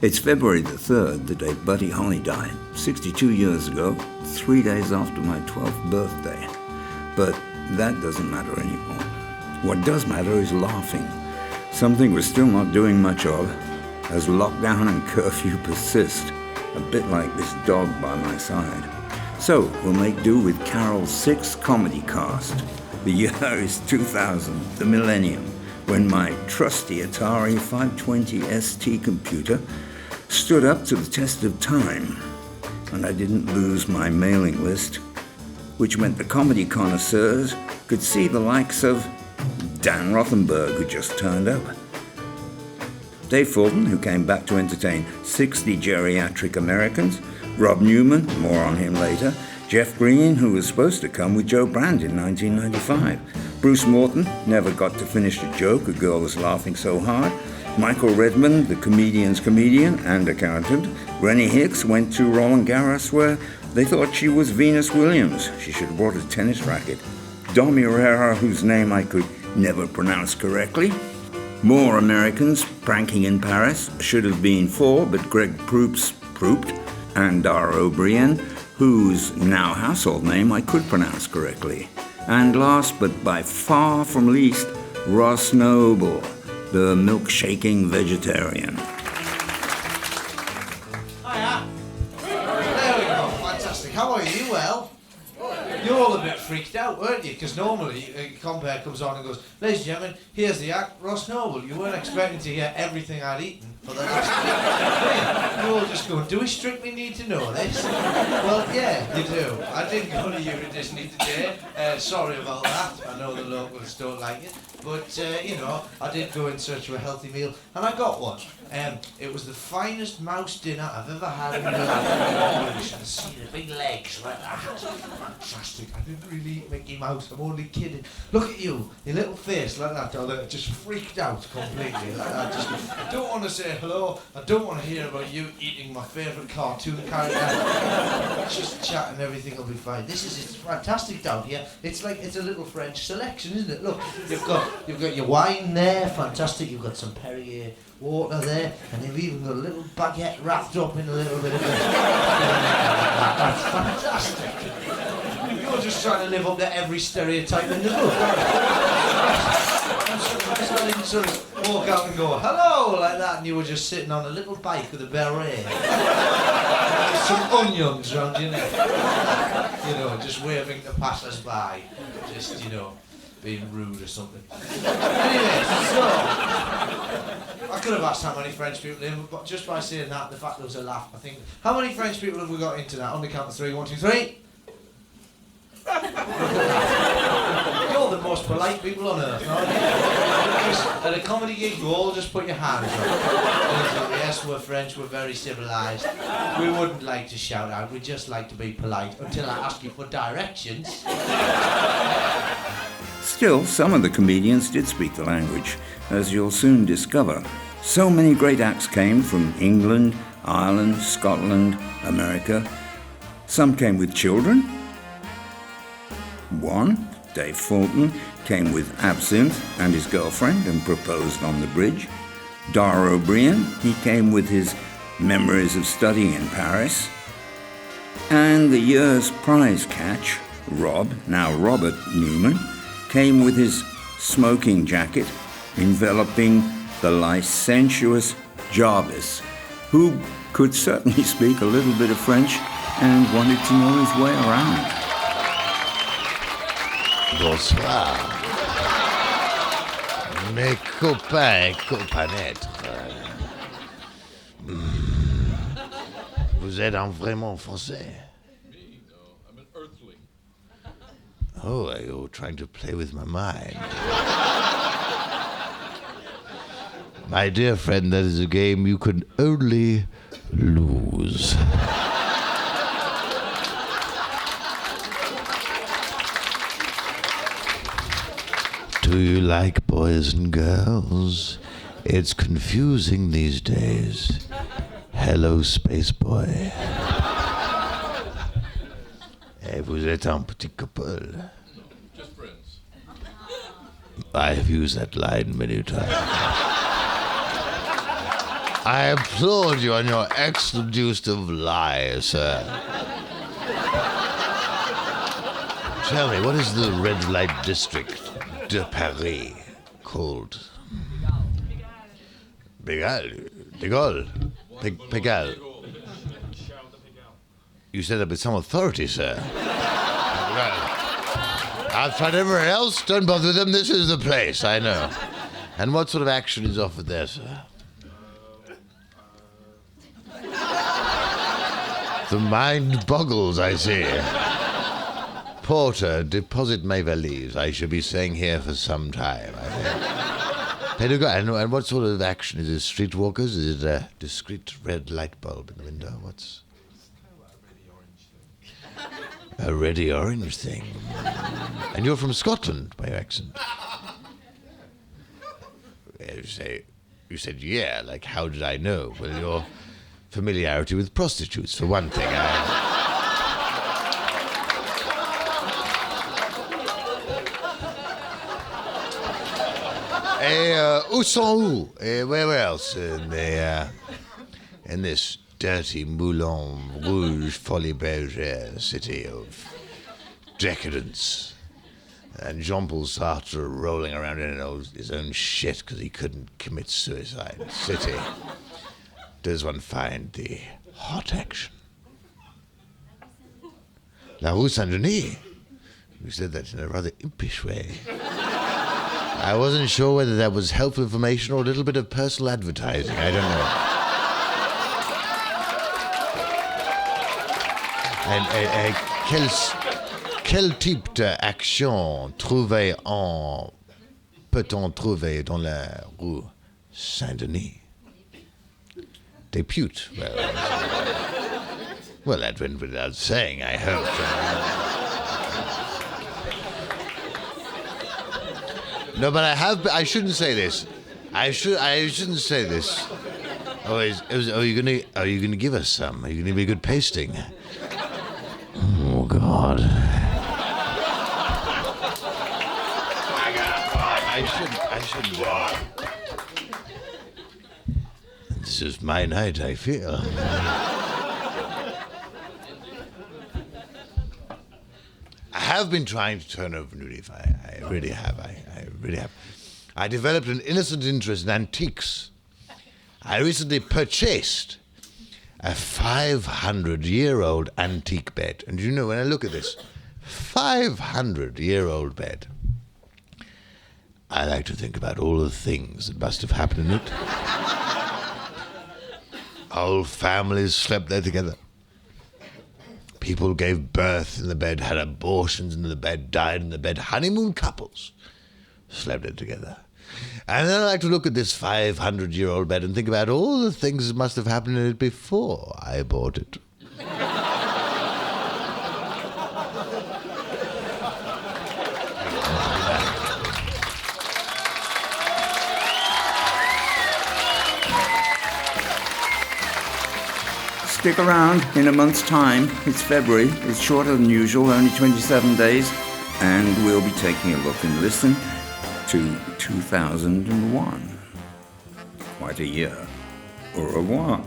It's February the 3rd, the day Buddy Holly died, 62 years ago, 3 days after my 12th birthday. But that doesn't matter anymore. What does matter is laughing, something we're still not doing much of, as lockdown and curfew persist, a bit like this dog by my side. So we'll make do with Karel's 6th Comedy-Kast. The year is 2000, the millennium, when my trusty Atari 520 ST computer stood up to the test of time, and I didn't lose my mailing list, which meant the comedy connoisseurs could see the likes of Dan Rothenberg, who just turned up, Dave Fulton, who came back to entertain 60 geriatric Americans, Rob Newman, more on him later, Jeff Green, who was supposed to come with Joe Brand in 1995, Bruce Morton never got to finish a joke, a girl was laughing so hard, Michael Redmond, the comedian's comedian and accountant. Rennie Hicks went to Roland Garros where they thought she was Venus Williams. She should have brought a tennis racket. Dom Herrera, whose name I could never pronounce correctly. More Americans pranking in Paris should have been 4, but Greg Proopt and Dara O'Brien, whose now household name I could pronounce correctly. And last, but by far from least, Ross Noble, the milk-shaking vegetarian. Hiya. There we go, fantastic. How are you? Well? You're all a bit freaked out, weren't you? Because normally Compare comes on and goes, ladies and gentlemen, here's the act, Ross Noble. You weren't expecting to hear everything I'd eaten for the last week. You're all just going, do we strictly need to know this? Well, yeah, you do. I did go to Disney today. Sorry about that. I know the locals don't like it. But, I did go in search of a healthy meal, and I got one. It was the finest mouse dinner I've ever had in my life. You should see the big legs like that. Fantastic. I didn't really eat Mickey Mouse. I'm only kidding. Look at you, your little face like that, just freaked out completely. Like that. I don't want to say hello. I don't want to hear about you eating my favourite cartoon character. Just chat and everything will be fine. It's fantastic down here. It's a little French selection, isn't it? Look, you've got your wine there, fantastic. You've got some Perrier water there, and you've even got a little baguette wrapped up in a little bit of it. That's fantastic. You're just trying to live up to every stereotype in the book. I didn't sort of walk out and go, hello, like that, and you were just sitting on a little bike with a beret. With some onions around your neck. Just waving to passers-by. Just, being rude or something. Anyway, so I could have asked how many French people in, but just by saying that, the fact there was a laugh, I think. How many French people have we got into that? On the count of 3, 1, 2, 3. You're the most polite people on earth, aren't you? At a comedy gig, you all just put your hands up. Yes, we're French, we're very civilised. We wouldn't like to shout out, we just like to be polite until I ask you for directions. Still, some of the comedians did speak the language, as you'll soon discover. So many great acts came from England, Ireland, Scotland, America. Some came with children. One, Dave Fulton, came with absinthe and his girlfriend and proposed on the bridge. Dara O'Brien, he came with his memories of studying in Paris. And the year's prize catch, Rob, now Robert Newman, came with his smoking jacket enveloping the licentious Jarvis, who could certainly speak a little bit of French and wanted to know his way around. Bonsoir. Mes copains et copanettes. Vous êtes un vraiment français? Me? No, I'm an earthling. Oh, you're trying to play with my mind. My dear friend, that is a game you can only lose. Do you like boys and girls? It's confusing these days. Hello, space boy. Et vous êtes un petit couple. No, just friends. I have used that line many times. I applaud you on your excellent use of lies, sir. Tell me, what is the red light district de Paris called? Pigalle. De Gaulle. Pigalle. You said that with some authority, sir. I've tried everywhere else. Don't bother with them. This is the place, I know. And what sort of action is offered there, sir? The mind boggles, I see. Porter, deposit my valise. I shall be staying here for some time, I think. And what sort of action is it? Streetwalkers? Is it a discreet red light bulb in the window? What's... A ready orange thing. And you're from Scotland, by your accent. You said, yeah, like, how did I know? Well, your familiarity with prostitutes, for one thing. Où sont où? Where else? In this dirty Moulin Rouge Folie Bergère city of decadence. And Jean-Paul Sartre rolling around in his own shit because he couldn't commit suicide. City. Does one find the hot action? La Rue Saint-Denis. You said that in a rather impish way. I wasn't sure whether that was helpful information or a little bit of personal advertising. I don't know. And quel type d'action peut-on trouver dans la rue Saint-Denis? Des putes. Well, that went without saying, I hope. No, but I shouldn't say this. I shouldn't say this. Are you gonna give us some? Are you gonna be a good pasting? Oh God. I shouldn't. This is my night, I feel. I have been trying to turn over new leaf. I really have. I really have. I developed an innocent interest in antiques. I recently purchased a 500-year-old antique bed. And you know, when I look at this 500-year-old bed, I like to think about all the things that must have happened in it. Whole families slept there together. People gave birth in the bed, had abortions in the bed, died in the bed. Honeymoon couples slept there together. And then I like to look at this 500-year-old bed and think about all the things that must have happened in it before I bought it. Stick around in a month's time. It's February. It's shorter than usual, only 27 days. And we'll be taking a look and listen to 2001. Quite a year. Au revoir.